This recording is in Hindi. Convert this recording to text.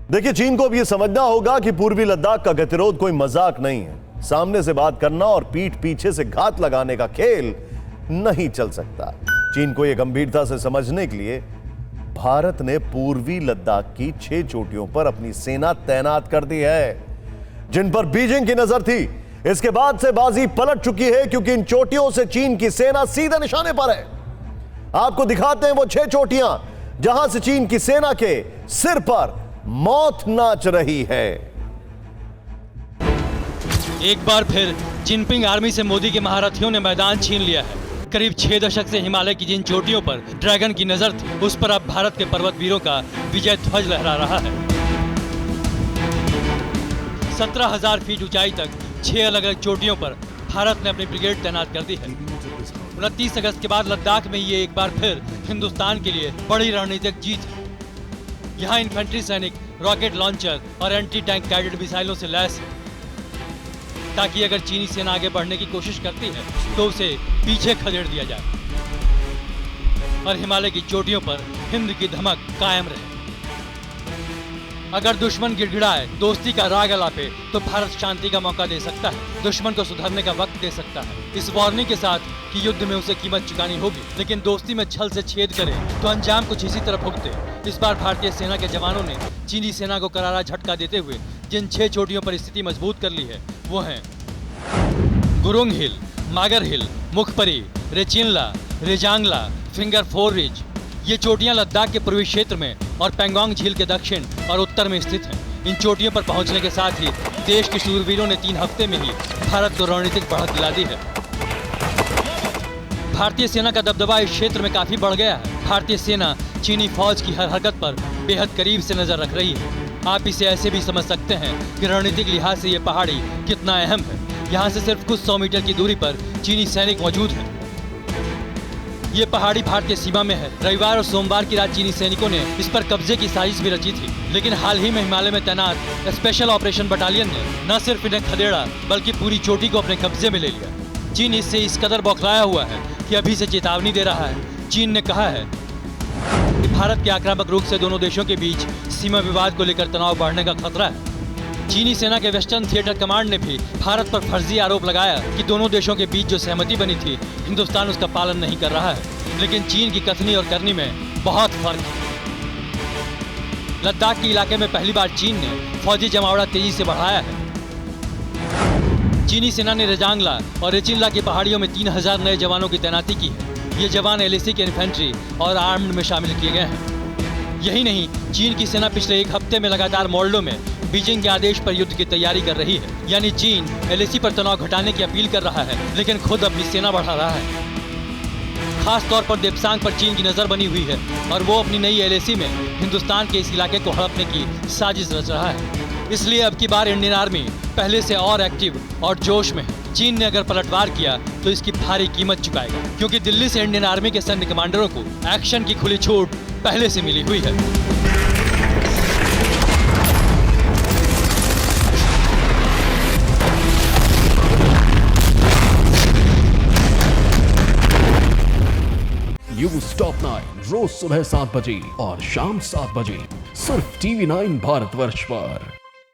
देखिए, चीन को अब यह समझना होगा कि पूर्वी लद्दाख का गतिरोध कोई मजाक नहीं है। सामने से बात करना और पीठ पीछे से घात लगाने का खेल नहीं चल सकता। चीन को यह गंभीरता से समझने के लिए भारत ने पूर्वी लद्दाख की 6 चोटियों पर अपनी सेना तैनात कर दी है, जिन पर बीजिंग की नजर थी। इसके बाद से बाजी पलट चुकी है, क्योंकि इन चोटियों से चीन की सेना सीधे निशाने पर है। आपको दिखाते हैं वो 6 चोटियां जहां से चीन की सेना के सिर पर मौत नाच रही है। एक बार फिर जिनपिंग आर्मी से मोदी के महारथियों ने मैदान छीन लिया है। करीब 6 दशक से हिमालय की जिन चोटियों पर ड्रैगन की नजर थी, उस पर अब भारत के पर्वत वीरों का विजय ध्वज लहरा रहा है। 17,000 फीट ऊंचाई तक 6 अलग अलग चोटियों पर भारत ने अपनी ब्रिगेड तैनात कर दी है। 29 अगस्त के बाद लद्दाख में ये एक बार फिर हिंदुस्तान के लिए बड़ी रणनीतिक जीत है। यहाँ इन्फेंट्री सैनिक रॉकेट लॉन्चर और एंटी टैंक गाइडेड मिसाइलों से लैस है, ताकि अगर चीनी सेना आगे बढ़ने की कोशिश करती है तो उसे पीछे खदेड़ दिया जाए और हिमालय की चोटियों पर हिंद की धमक कायम रहे। अगर दुश्मन गिड़गिड़ाए, दोस्ती का राग अलापे, तो भारत शांति का मौका दे सकता है, दुश्मन को सुधरने का वक्त दे सकता है, इस वार्निंग के साथ कि युद्ध में उसे कीमत चुकानी होगी। लेकिन दोस्ती में छल से छेद करे तो अंजाम कुछ इसी तरह भुगते। इस बार भारतीय सेना के जवानों ने चीनी सेना को करारा झटका देते हुए जिन 6 चोटियों पर स्थिति मजबूत कर ली है, वो हैं गुरुंग हिल, मागर हिल, मुखपरी, रेचिनला, रेजांगला, फिंगर 4 रिज। ये चोटियां लद्दाख के पूर्वी क्षेत्र में और पेंगोंग झील के दक्षिण और उत्तर में स्थित हैं। इन चोटियों पर पहुंचने के साथ ही देश के शूरवीरों ने 3 हफ्ते में ही भारत को रणनीतिक बढ़त दिला दी है। भारतीय सेना का दबदबा इस क्षेत्र में काफी बढ़ गया है। भारतीय सेना चीनी फौज की हर हरकत पर बेहद करीब से नजर रख रही है। आप इसे ऐसे भी समझ सकते हैं कि रणनीतिक लिहाज से ये पहाड़ी कितना अहम है। यहाँ से सिर्फ कुछ 100 मीटर की दूरी पर चीनी सैनिक मौजूद हैं। ये पहाड़ी भारतीय सीमा में है। रविवार और सोमवार की रात चीनी सैनिकों ने इस पर कब्जे की साजिश भी रची थी, लेकिन हाल ही में हिमालय में तैनात स्पेशल ऑपरेशन बटालियन ने न सिर्फ इन्हें खदेड़ा, बल्कि पूरी चोटी को अपने कब्जे में ले लिया। चीन इससे इस कदर बौखलाया हुआ है कि अभी से चेतावनी दे रहा है। चीन ने कहा है कि भारत के आक्रामक रुख से दोनों देशों के बीच सीमा विवाद को लेकर तनाव बढ़ने का खतरा है। चीनी सेना के वेस्टर्न थिएटर कमांड ने भी भारत पर फर्जी आरोप लगाया कि दोनों देशों के बीच जो सहमति बनी थी, हिंदुस्तान उसका पालन नहीं कर रहा है। लेकिन चीन की कथनी और करनी में बहुत फर्क है। लद्दाख के इलाके में पहली बार चीन ने फौजी जमावड़ा तेजी से बढ़ाया है। चीनी सेना ने रेजांगला और रेचिनला की पहाड़ियों में 3,000 नए जवानों की तैनाती की है। ये जवान LAC के इन्फेंट्री और आर्म्ड में शामिल किए गए हैं। यही नहीं, चीन की सेना पिछले 1 हफ्ते में लगातार मोल्डो में बीजिंग के आदेश पर युद्ध की तैयारी कर रही है। यानी चीन LAC पर तनाव घटाने की अपील कर रहा है, लेकिन खुद अपनी सेना बढ़ा रहा है। खास तौर पर देप्सांग पर चीन की नजर बनी हुई है और वो अपनी नई LAC में हिंदुस्तान के इस इलाके को हड़पने की साजिश रच रहा है। इसलिए अब की बार इंडियन आर्मी पहले से और एक्टिव और जोश में है। चीन ने अगर पलटवार किया तो इसकी भारी कीमत चुकाएगा, क्योंकि दिल्ली से इंडियन आर्मी के सैन्य कमांडरों को एक्शन की खुली छूट पहले से मिली हुई है। न्यूज़ टॉप 9 रोज सुबह 7 बजे और शाम 7 बजे सिर्फ TV9 भारतवर्ष पर।